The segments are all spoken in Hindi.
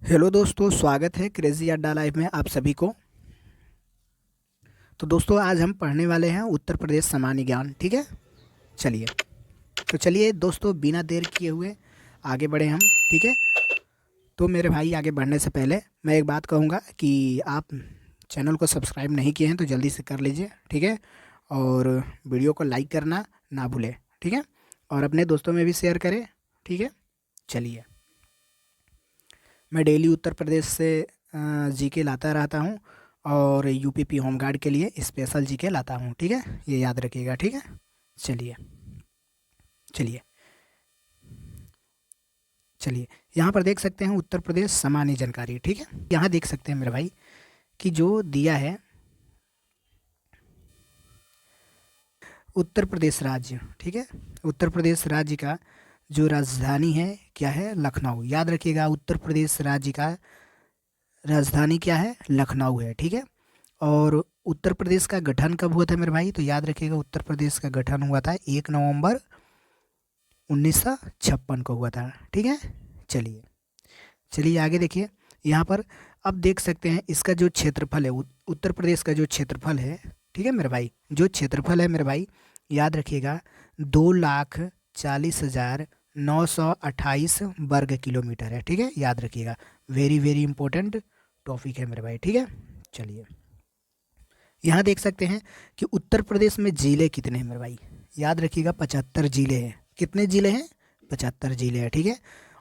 हेलो दोस्तों, स्वागत है क्रेजी अड्डा लाइव में आप सभी को। तो दोस्तों आज हम पढ़ने वाले हैं उत्तर प्रदेश सामान्य ज्ञान। ठीक है, चलिए। तो चलिए दोस्तों, बिना देर किए हुए आगे बढ़े हम। ठीक है, तो मेरे भाई आगे बढ़ने से पहले मैं एक बात कहूँगा कि आप चैनल को सब्सक्राइब नहीं किए हैं तो जल्दी से कर लीजिए। ठीक है, और वीडियो को लाइक करना ना भूलें। ठीक है, और अपने दोस्तों में भी शेयर करें। ठीक है, चलिए। मैं डेली उत्तर प्रदेश से जीके लाता रहता हूँ और यूपीपी होमगार्ड के लिए स्पेशल जीके लाता हूँ। ठीक है, ये याद रखिएगा। ठीक है, चलिए चलिए चलिए। यहाँ पर देख सकते हैं उत्तर प्रदेश सामान्य जानकारी। ठीक है, यहाँ देख सकते हैं मेरे भाई कि जो दिया है उत्तर प्रदेश राज्य। ठीक है, उत्तर प्रदेश राज्य का जो राजधानी है क्या है? लखनऊ। याद रखिएगा, उत्तर प्रदेश राज्य का राजधानी क्या है? लखनऊ है। ठीक है, और उत्तर प्रदेश का गठन कब हुआ था मेरे भाई? तो याद रखिएगा, उत्तर प्रदेश का गठन हुआ था 1 नवंबर 1956 को हुआ था। ठीक है, चलिए चलिए आगे देखिए। यहाँ पर अब देख सकते हैं इसका जो क्षेत्रफल है, उत्तर प्रदेश का जो क्षेत्रफल है, ठीक है मेरे भाई, जो क्षेत्रफल है मेरे भाई, याद रखिएगा 2,40,928 वर्ग किलोमीटर है। ठीक है, याद रखिएगा, वेरी वेरी इंपॉर्टेंट टॉपिक है मेरे भाई। ठीक है, चलिए। यहाँ देख सकते हैं कि उत्तर प्रदेश में ज़िले कितने हैं मेरे भाई? याद रखिएगा, 75 ज़िले हैं। कितने ज़िले हैं? 75 ज़िले हैं। ठीक है,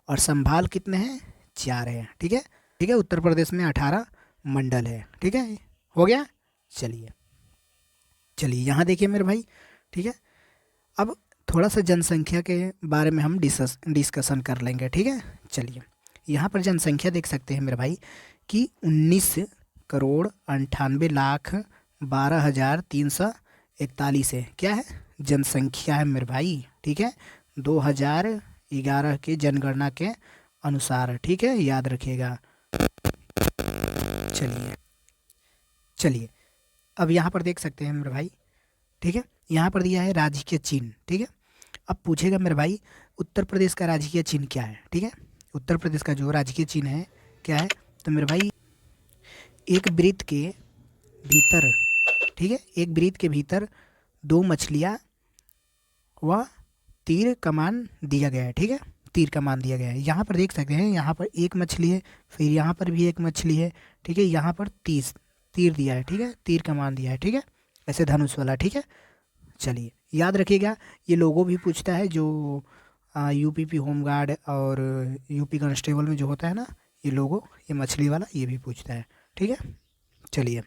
और संभाल कितने हैं? 4 हैं। ठीक है, ठीक है। उत्तर प्रदेश में 18 मंडल है। ठीक है, हो गया। चलिए चलिए, यहाँ देखिए मेरे भाई। ठीक है, अब थोड़ा सा जनसंख्या के बारे में हम डिस्कशन कर लेंगे। ठीक है, चलिए। यहाँ पर जनसंख्या देख सकते हैं मेरे भाई कि 19,98,12,341 है। क्या है? जनसंख्या है मेरे भाई। ठीक है, 2011 के जनगणना के अनुसार। ठीक है, याद रखिएगा। चलिए चलिए, अब यहाँ पर देख सकते हैं मेरे भाई। ठीक है, यहाँ पर दिया है राजकीय चिन्ह। ठीक है, अब पूछेगा मेरे भाई उत्तर प्रदेश का राजकीय चिन्ह क्या है? ठीक है, उत्तर प्रदेश का जो राजकीय चिन्ह है क्या है? तो मेरे भाई एक वृत्त के भीतर, ठीक है, एक वृत्त के भीतर दो मछलियाँ व तीर कमान दिया गया है। ठीक है, तीर कमान दिया गया है। यहाँ पर देख सकते हैं, यहाँ पर एक मछली है, फिर यहाँ पर भी एक मछली है। ठीक है, यहाँ पर तीर दिया है। ठीक है, तीर कमान दिया है। ठीक है, ऐसे धनुष वाला। ठीक है, चलिए याद रखिएगा। ये लोगो भी पूछता है जो यूपीपी होमगार्ड और यूपी कांस्टेबल में जो होता है ना, ये लोगो, ये मछली वाला, ये भी पूछता है। ठीक है, चलिए।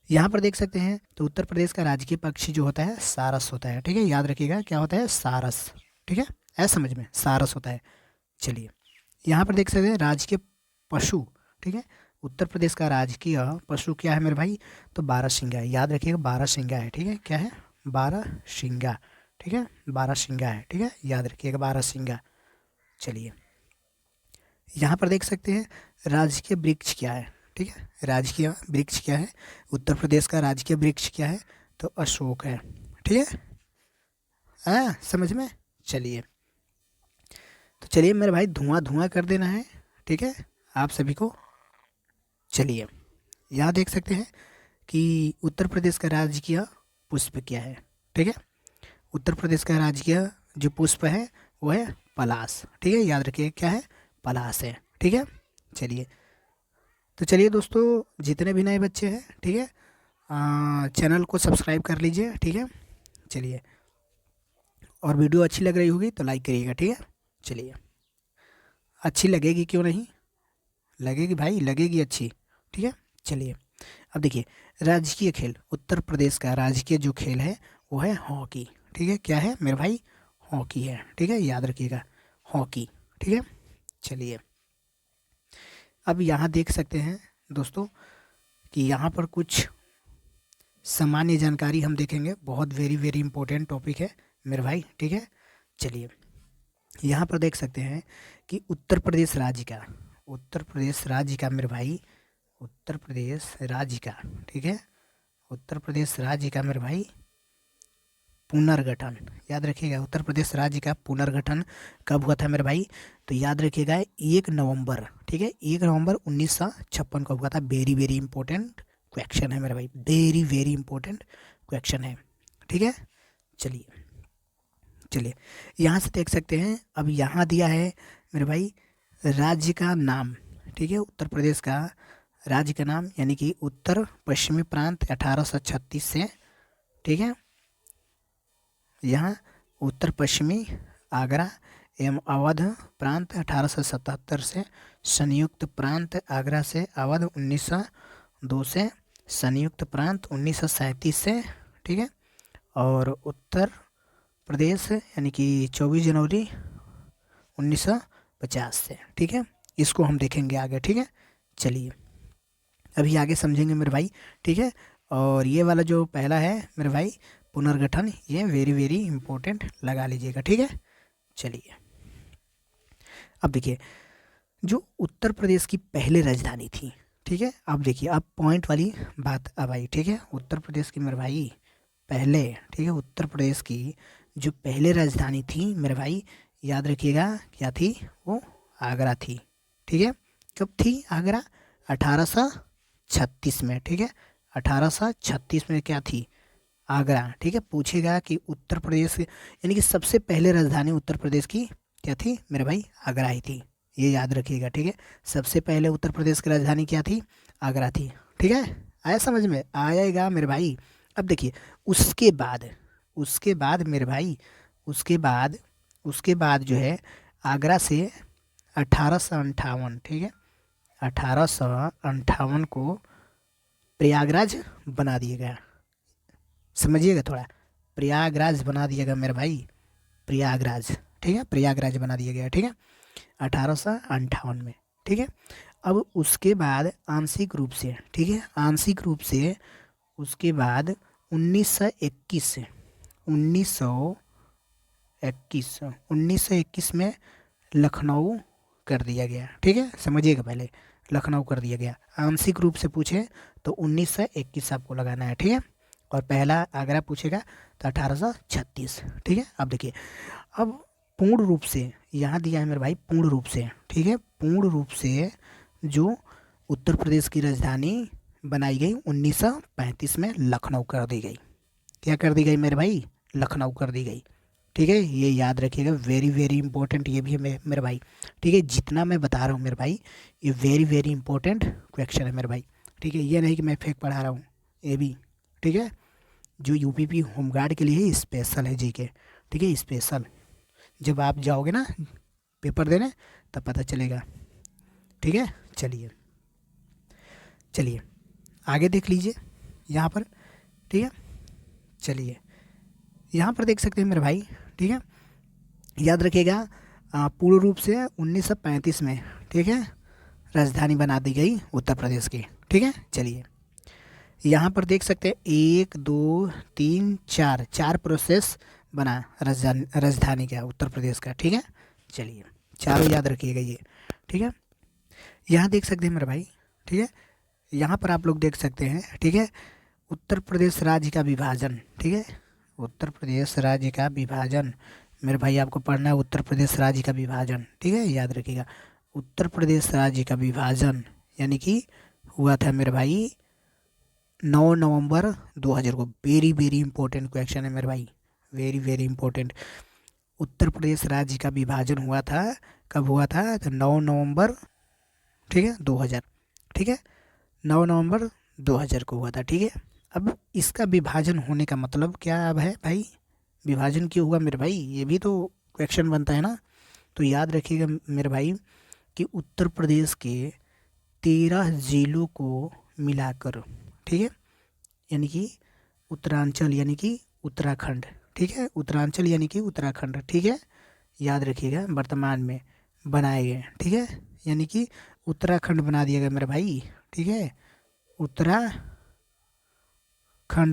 यहाँ पर देख सकते हैं तो उत्तर प्रदेश का राजकीय पक्षी जो होता है सारस होता है। ठीक है, याद रखिएगा क्या होता है? सारस। ठीक है, ऐसा समझ में, सारस होता है। चलिए, यहाँ पर देख सकते हैं राजकीय पशु। ठीक है, उत्तर प्रदेश का राजकीय पशु क्या है मेरे भाई? तो बारहसिंगा है। याद रखिएगा, बारहसिंगा है। ठीक है, क्या है? बारहसिंगा। ठीक है, बारहसिंगा है। ठीक है, याद रखिएगा, बारहसिंगा। चलिए, यहाँ पर देख सकते हैं राजकीय वृक्ष क्या है? ठीक है, राजकीय वृक्ष क्या है? उत्तर प्रदेश का राजकीय वृक्ष क्या है? तो अशोक है। ठीक है, समझ में। चलिए, तो चलिए मेरे भाई, धुआं धुआं कर देना है। ठीक है, आप सभी को। चलिए, यहाँ देख सकते हैं कि उत्तर प्रदेश का राजकीय पुष्प क्या है? ठीक है, उत्तर प्रदेश का राजकीय जो पुष्प है वो है पलाश। ठीक है, याद रखिए क्या है? पलाश है। ठीक है, चलिए। तो चलिए दोस्तों, जितने भी नए बच्चे हैं, ठीक है, चैनल को सब्सक्राइब कर लीजिए। ठीक है, चलिए, और वीडियो अच्छी लग रही होगी तो लाइक करिएगा। ठीक है, चलिए। अच्छी लगेगी क्यों नहीं? लगेगी भाई, लगेगी अच्छी। ठीक है, चलिए। अब देखिए, राजकीय खेल, उत्तर प्रदेश का राजकीय जो खेल है वो है हॉकी। ठीक है, क्या है मेरे भाई? हॉकी है। ठीक है, याद रखिएगा, हॉकी। ठीक है, चलिए। अब यहाँ देख सकते हैं दोस्तों कि यहाँ पर कुछ सामान्य जानकारी हम देखेंगे। बहुत वेरी वेरी इंपॉर्टेंट टॉपिक है मेरे भाई। ठीक है, चलिए। यहाँ पर देख सकते हैं कि उत्तर प्रदेश राज्य का, उत्तर प्रदेश राज्य का मेरे भाई, उत्तर प्रदेश राज्य का, ठीक है, उत्तर प्रदेश राज्य का मेरे भाई पुनर्गठन, याद रखिएगा, उत्तर प्रदेश राज्य का पुनर्गठन कब हुआ था मेरे भाई? तो याद रखिएगा 1 नवंबर, ठीक है, 1 नवंबर 1956 को हुआ था। वेरी वेरी इंपॉर्टेंट क्वेश्चन है मेरे भाई, वेरी वेरी इंपॉर्टेंट क्वेश्चन है, ठीक है। चलिए चलिए यहाँ से देख सकते हैं, अब यहाँ दिया है मेरे भाई राज्य का नाम, ठीक है, उत्तर प्रदेश का राज्य का नाम, यानी कि उत्तर पश्चिमी प्रांत 1836 से, ठीक है, यहाँ उत्तर पश्चिमी आगरा एवं अवध प्रांत 1877 से, संयुक्त प्रांत आगरा से अवध 1902 से, संयुक्त प्रांत 1937 से, ठीक है, और उत्तर प्रदेश यानी कि 24 जनवरी 1950 से, ठीक है। इसको हम देखेंगे आगे, ठीक है। चलिए अभी आगे समझेंगे मेरे भाई, ठीक है। और ये वाला जो पहला है मेरे भाई पुनर्गठन, ये वेरी वेरी इंपॉर्टेंट लगा लीजिएगा, ठीक है। चलिए अब देखिए जो उत्तर प्रदेश की पहले राजधानी थी, ठीक है, अब देखिए अब पॉइंट वाली बात अब आई, ठीक है। उत्तर प्रदेश की मेरे भाई पहले, ठीक है, उत्तर प्रदेश की जो पहले राजधानी थी मेरे भाई, याद रखिएगा क्या थी? वो आगरा थी, ठीक है। कब थी आगरा? 1836 में, ठीक है, 1836 में क्या थी? आगरा, ठीक है। पूछेगा कि उत्तर प्रदेश यानी कि सबसे पहले राजधानी उत्तर प्रदेश की क्या थी मेरे भाई? आगरा ही थी, ये याद रखिएगा, ठीक है। सबसे पहले उत्तर प्रदेश की राजधानी क्या थी? आगरा थी, ठीक है। आया समझ में? आएगा मेरे भाई। अब देखिए उसके बाद मेरे भाई उसके बाद जो है आगरा से 1858, ठीक है, 1858 को प्रयागराज बना दिया गया, समझिएगा थोड़ा, प्रयागराज बना दिया गया मेरे भाई, प्रयागराज, ठीक है, प्रयागराज बना दिया गया, ठीक है, 1858 में, ठीक है। अब उसके बाद आंशिक रूप से, ठीक है, आंशिक रूप से उसके बाद 1921 में लखनऊ कर दिया गया, ठीक है, समझिएगा, पहले लखनऊ कर दिया गया। आंशिक रूप से पूछे तो 1921 आपको लगाना है, ठीक है। और पहला आगरा पूछेगा तो 1836, ठीक है। अब देखिए अब पूर्ण रूप से यहाँ दिया है मेरे भाई, पूर्ण रूप से, ठीक है, पूर्ण रूप से जो उत्तर प्रदेश की राजधानी बनाई गई 1935 में लखनऊ कर दी गई। क्या कर दी गई मेरे भाई? लखनऊ कर दी गई, ठीक है। ये याद रखिएगा, वेरी वेरी इंपॉर्टेंट ये भी है मेरे भाई, ठीक है। जितना मैं बता रहा हूँ मेरे भाई ये वेरी वेरी इंपॉर्टेंट क्वेश्चन है मेरे भाई, ठीक है। ये नहीं कि मैं फेक पढ़ा रहा हूँ, ये भी, ठीक है, जो यूपीपी होमगार्ड के लिए स्पेशल है जीके, ठीक है, स्पेशल। जब आप जाओगे ना पेपर देने तब पता चलेगा, ठीक है। चलिए आगे देख लीजिए यहाँ पर, ठीक है। चलिए यहाँ पर देख सकते हैं मेरे भाई, ठीक है, याद रखिएगा पूर्ण रूप से 1935 में, ठीक है, राजधानी बना दी गई उत्तर प्रदेश की, ठीक है। चलिए यहाँ पर देख सकते हैं 1 2 3 4 प्रोसेस बना राजधानी का उत्तर प्रदेश का, ठीक है। चलिए चारों याद रखिएगा ये, ठीक है। यहाँ देख सकते हैं मेरे भाई, ठीक है, यहाँ पर आप लोग देख सकते हैं, ठीक है, उत्तर प्रदेश राज्य का विभाजन, ठीक है, उत्तर प्रदेश राज्य का विभाजन मेरे भाई आपको पढ़ना है, उत्तर प्रदेश राज्य का विभाजन, ठीक है, याद रखिएगा। उत्तर प्रदेश राज्य का विभाजन यानी कि हुआ था मेरे भाई 9 नवंबर 2000 को। वेरी वेरी इंपॉर्टेंट क्वेश्चन है मेरे भाई, very very important. Uttar Pradesh राज्य का विभाजन हुआ था, कब हुआ था? तो 9 नवंबर, ठीक है, 2000, ठीक है, 9 नवंबर 2000 को हुआ था, ठीक है। अब इसका विभाजन होने का मतलब क्या अब है भाई? विभाजन क्यों हुआ मेरे भाई? ये भी तो क्वेश्चन बनता है ना। तो याद रखिएगा मेरे भाई कि उत्तर प्रदेश के 13 जिलों को मिलाकर, ठीक है, यानी कि उत्तरांचल यानी कि उत्तराखंड, ठीक है, उत्तरांचल यानी कि उत्तराखंड, ठीक है, याद रखिएगा, वर्तमान में बनाए गए, ठीक है, यानी कि उत्तराखंड बना दिया गया मेरे भाई, ठीक है, उत्तराखंड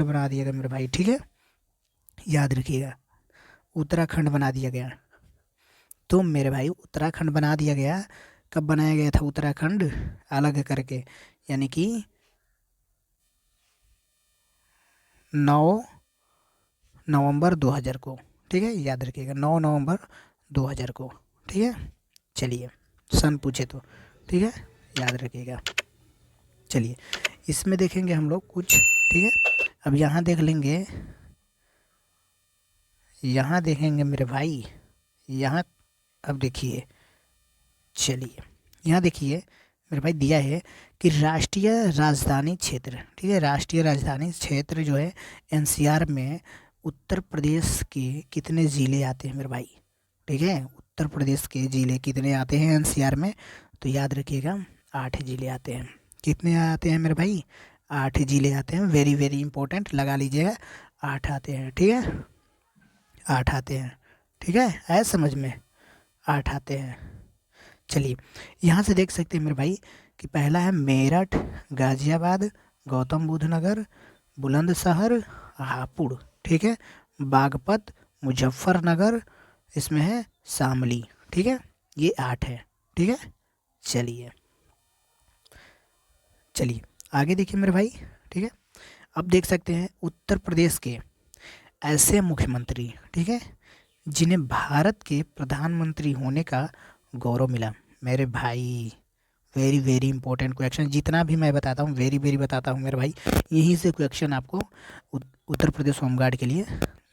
बना दिया गया मेरे भाई, ठीक है, याद रखिएगा, उत्तराखंड बना दिया गया। तो मेरे भाई उत्तराखंड बना दिया गया, कब बनाया गया था उत्तराखंड? अलग करके, यानी कि 9 नवंबर 2000 को, ठीक है, याद रखिएगा 9 नवंबर 2000 को, ठीक है। चलिए सन पूछे तो, ठीक है, याद रखिएगा। चलिए इसमें देखेंगे हम लोग कुछ, ठीक है। अब यहाँ देख लेंगे, यहाँ देखेंगे मेरे भाई, यहाँ अब देखिए, चलिए यहाँ देखिए मेरे भाई दिया है कि राष्ट्रीय राजधानी क्षेत्र, ठीक है, राष्ट्रीय राजधानी क्षेत्र जो है एनसीआर में उत्तर प्रदेश के कितने ज़िले आते हैं मेरे भाई, ठीक है। उत्तर प्रदेश के ज़िले कितने आते हैं एनसीआर में, तो याद रखिएगा 8 ज़िले आते हैं। कितने आते हैं मेरे भाई, 8 ज़िले आते हैं, वेरी वेरी इंपॉर्टेंट, लगा लीजिएगा, 8 आते हैं, ठीक है, 8 आते हैं, ठीक है, आया समझ में, 8 आते हैं। चलिए यहाँ से देख सकते हैं मेरे भाई कि पहला है मेरठ, गाज़ियाबाद, गौतम बुद्ध नगर, बुलंदशहर, हापुड़, ठीक है, बागपत, मुजफ्फरनगर, इसमें है शामली, ठीक है, ये 8 है, ठीक है। चलिए चलिए आगे देखिए मेरे भाई, ठीक है। अब देख सकते हैं उत्तर प्रदेश के ऐसे मुख्यमंत्री, ठीक है, जिन्हें भारत के प्रधानमंत्री होने का गौरव मिला। मेरे भाई वेरी वेरी इंपॉर्टेंट क्वेश्चन, जितना भी मैं बताता हूँ वेरी वेरी बताता हूँ मेरे भाई, यहीं से क्वेश्चन आपको उत्तर प्रदेश होमगार्ड के लिए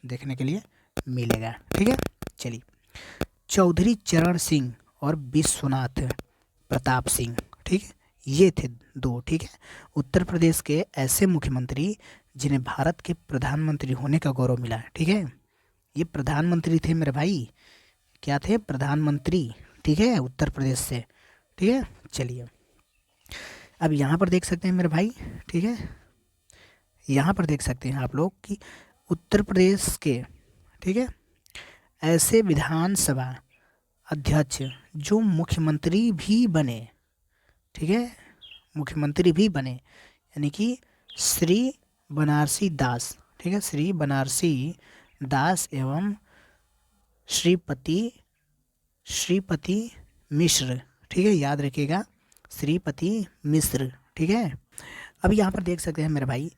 देखने के लिए मिलेगा, ठीक है। चलिए चौधरी चरण सिंह और विश्वनाथ प्रताप सिंह, ठीक है, ये थे 2, ठीक है, उत्तर प्रदेश के ऐसे मुख्यमंत्री जिन्हें भारत के प्रधानमंत्री होने का गौरव मिला, ठीक है। ये प्रधानमंत्री थे मेरे भाई, क्या थे, प्रधानमंत्री, ठीक है, उत्तर प्रदेश से, ठीक है। चलिए अब यहाँ पर देख सकते हैं मेरे भाई, ठीक है, यहाँ पर देख सकते हैं आप लोग कि उत्तर प्रदेश के, ठीक है, ऐसे विधानसभा अध्यक्ष जो मुख्यमंत्री भी बने, ठीक है, मुख्यमंत्री भी बने, यानी कि श्री बनारसी दास, ठीक है, श्री बनारसी दास एवं श्रीपति मिश्र, ठीक है, याद रखिएगा, श्रीपति मिश्र, ठीक है। अब यहाँ पर देख सकते हैं मेरे भाई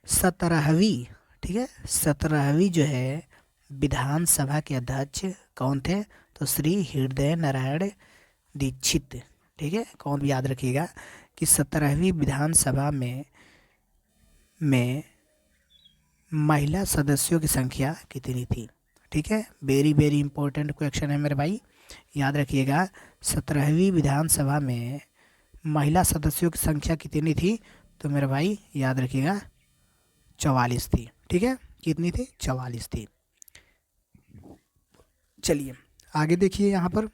17वीं, ठीक है, 17वीं जो है विधानसभा के अध्यक्ष कौन थे, तो श्री हृदय नारायण दीक्षित, ठीक है, कौन भी याद रखिएगा कि 17वीं विधानसभा में महिला सदस्यों की संख्या कितनी थी, ठीक है, वेरी वेरी इंपॉर्टेंट क्वेश्चन है मेरे भाई, याद रखिएगा 17वीं विधानसभा में महिला सदस्यों की संख्या कितनी थी, तो मेरे भाई याद रखिएगा 44 थी, ठीक है, कितनी थी, 44 थी। चलिए आगे देखिए यहाँ पर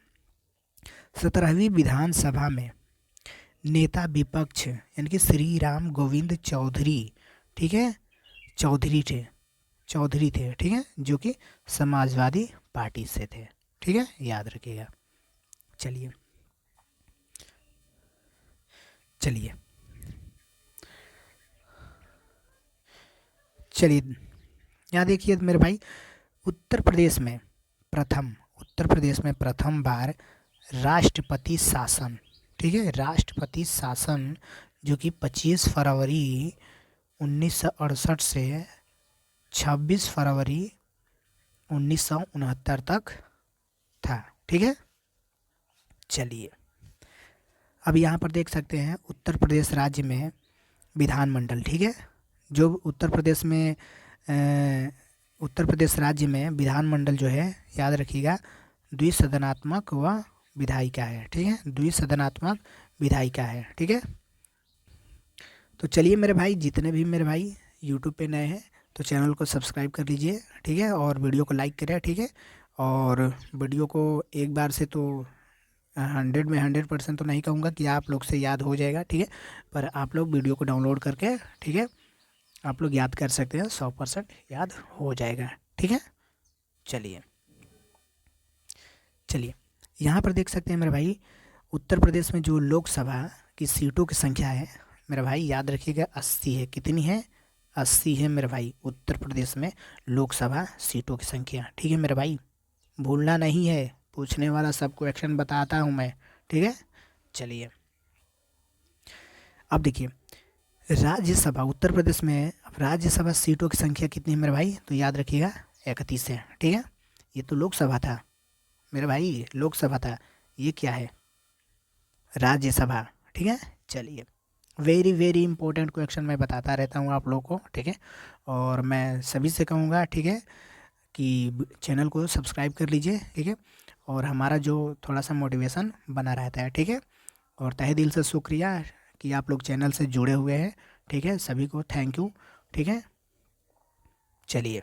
17वीं विधानसभा में नेता विपक्ष यानी कि श्री राम गोविंद चौधरी, ठीक है, चौधरी थे, ठीक है, जो कि समाजवादी पार्टी से थे, ठीक है, याद रखिएगा। चलिए चलिए चलिए यहाँ देखिए मेरे भाई उत्तर प्रदेश में प्रथम बार राष्ट्रपति शासन, ठीक है, राष्ट्रपति शासन जो कि 25 फरवरी 1968 से 26 फरवरी 1969 तक था, ठीक है। चलिए अब यहाँ पर देख सकते हैं उत्तर प्रदेश राज्य में विधानमंडल, ठीक है, जो उत्तर प्रदेश राज्य में विधानमंडल जो है याद रखिएगा द्विसदनात्मक व विधायिका है, ठीक है, द्विसदनात्मक विधायिका है, ठीक है। तो चलिए मेरे भाई, जितने भी मेरे भाई यूट्यूब पे नए हैं तो चैनल को सब्सक्राइब कर लीजिए, ठीक है, और वीडियो को लाइक करें, ठीक है, और वीडियो को एक बार से तो 100 में 100% तो नहीं कहूँगा कि आप लोग से याद हो जाएगा, ठीक है, पर आप लोग वीडियो को डाउनलोड करके, ठीक है, आप लोग याद कर सकते हैं, 100% याद हो जाएगा, ठीक है। चलिए यहाँ पर देख सकते हैं मेरे भाई उत्तर प्रदेश में जो लोकसभा की सीटों की संख्या है मेरे भाई, याद रखिएगा 80 है, कितनी है, 80 है मेरे भाई, उत्तर प्रदेश में लोकसभा सीटों की संख्या, ठीक है मेरे भाई, भूलना नहीं है, पूछने वाला सब क्वेश्चन बताता हूँ मैं, ठीक है। चलिए अब देखिए राज्यसभा उत्तर प्रदेश में, अब राज्यसभा सीटों की संख्या कितनी है मेरे भाई? तो याद रखिएगा 31 है, ठीक है। ये तो लोकसभा था मेरे भाई, लोकसभा था। ये क्या है? राज्यसभा, ठीक है। चलिए, वेरी वेरी इंपॉर्टेंट क्वेश्चन मैं बताता रहता हूँ आप लोगों को, ठीक है। और मैं सभी से कहूँगा, ठीक है, कि चैनल को सब्सक्राइब कर लीजिए, ठीक है। और हमारा जो थोड़ा सा मोटिवेशन बना रहता है, ठीक है। और तहे दिल से शुक्रिया कि आप लोग चैनल से जुड़े हुए हैं, ठीक है। सभी को थैंक यू, ठीक है। चलिए,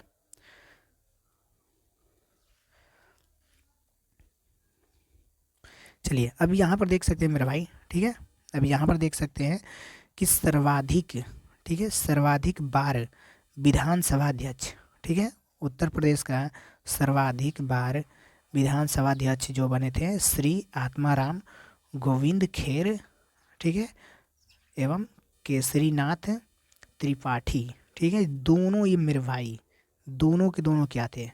चलिए अब यहाँ पर देख सकते हैं मेरे भाई, ठीक है। अब यहाँ पर देख सकते हैं कि सर्वाधिक, ठीक है, सर्वाधिक बार विधानसभा अध्यक्ष, ठीक है, उत्तर प्रदेश का सर्वाधिक बार विधानसभा अध्यक्ष जो बने थे श्री आत्माराम गोविंद खेर, ठीक है, एवं केसरीनाथ त्रिपाठी, ठीक है। दोनों ये मेरे भाई, दोनों के दोनों क्या थे?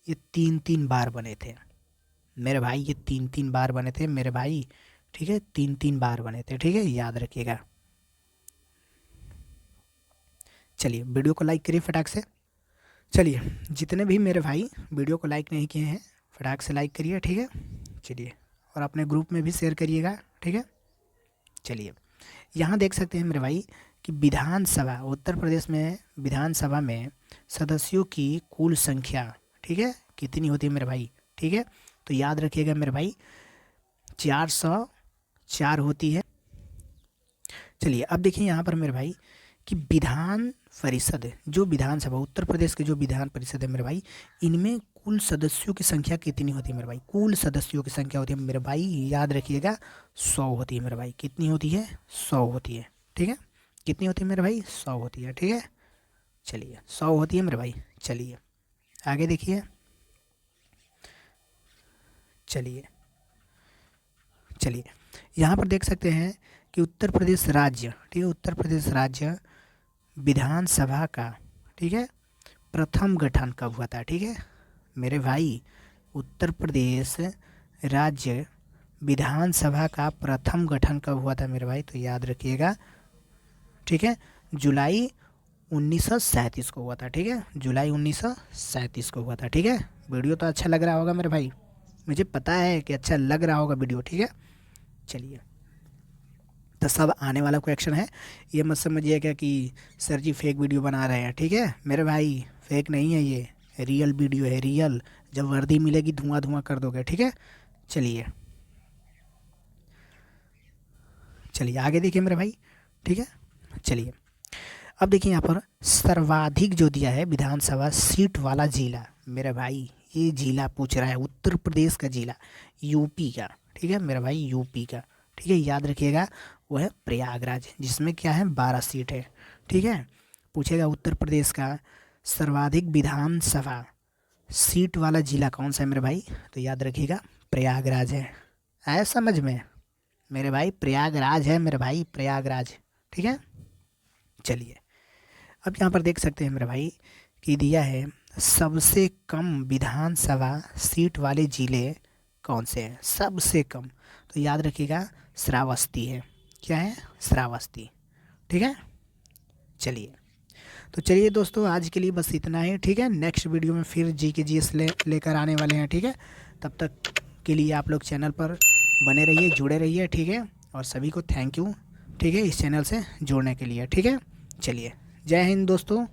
ये 3-3 बार बने थे मेरे भाई, ये 3-3 बार बने थे मेरे भाई, ठीक है। 3-3 बार बने थे, ठीक है, याद रखिएगा। चलिए, वीडियो को लाइक करिए फटाक से। चलिए, जितने भी मेरे भाई वीडियो को लाइक नहीं किए हैं, फटाक से लाइक करिए, ठीक है। चलिए, और अपने ग्रुप में भी शेयर करिएगा, ठीक है। चलिए, यहाँ देख सकते हैं मेरे भाई कि विधानसभा, उत्तर प्रदेश में विधानसभा में सदस्यों की कुल संख्या, ठीक है, कितनी होती है मेरे भाई, ठीक है। तो याद रखिएगा मेरे भाई, 404 होती है। चलिए, अब देखिए यहाँ पर मेरे भाई कि विधान परिषद, जो विधानसभा, उत्तर प्रदेश की जो विधान परिषद है मेरे भाई, इनमें कुल सदस्यों की संख्या कितनी होती है मेरे भाई? कुल सदस्यों की संख्या होती है मेरे भाई, याद रखिएगा, 100 होती है मेरे भाई। कितनी होती है? 100 होती है, ठीक है। कितनी होती है मेरे भाई? 100 होती है, ठीक है। चलिए, 100 होती है मेरे भाई। चलिए, आगे देखिए। चलिए, चलिए यहाँ पर देख सकते हैं कि उत्तर प्रदेश राज्य, ठीक है, उत्तर प्रदेश राज्य विधानसभा का, ठीक है, प्रथम गठन कब हुआ था? ठीक है मेरे भाई, उत्तर प्रदेश राज्य विधानसभा का प्रथम गठन कब हुआ था मेरे भाई? तो याद रखिएगा, ठीक है, जुलाई 1937 को हुआ था, ठीक है, जुलाई 1937 को हुआ था, ठीक है। वीडियो तो अच्छा लग रहा होगा मेरे भाई, मुझे पता है कि अच्छा लग रहा होगा वीडियो, ठीक है। चलिए, तो सब आने वाला क्वेश्चन है, ये मत समझिए क्या कि सर जी फेक वीडियो बना रहे हैं, ठीक है मेरे भाई, फेक नहीं है, ये रियल वीडियो है, रियल। जब वर्दी मिलेगी धुआं धुआं कर दोगे, ठीक है। चलिए, चलिए आगे देखिए मेरे भाई, ठीक है। चलिए, अब देखिए यहाँ पर सर्वाधिक जो दिया है विधानसभा सीट वाला जिला मेरे भाई, ये जिला पूछ रहा है, उत्तर प्रदेश का जिला, यूपी का, ठीक है मेरा भाई, यूपी का, ठीक है, याद रखिएगा, वो है प्रयागराज, जिसमें क्या है 12 सीट है, ठीक है। पूछेगा उत्तर प्रदेश का सर्वाधिक विधानसभा सीट वाला जिला कौन सा है मेरे भाई? तो याद रखिएगा प्रयागराज है। आया समझ में मेरे भाई? प्रयागराज है मेरे भाई, प्रयागराज, ठीक है। चलिए, अब यहाँ पर देख सकते हैं मेरे भाई कि दिया है सबसे कम विधानसभा सीट वाले ज़िले कौन से हैं? सबसे कम, तो याद रखिएगा श्रावस्ती है। क्या है? श्रावस्ती, ठीक है। चलिए, तो चलिए दोस्तों, आज के लिए बस इतना ही, ठीक है। नेक्स्ट वीडियो में फिर जी के जी एस लेकर आने वाले हैं, ठीक है। तब तक के लिए आप लोग चैनल पर बने रहिए, जुड़े रहिए, ठीक है। और सभी को थैंक यू, ठीक है, इस चैनल से जुड़ने के लिए, ठीक है। चलिए, जय हिंद दोस्तों।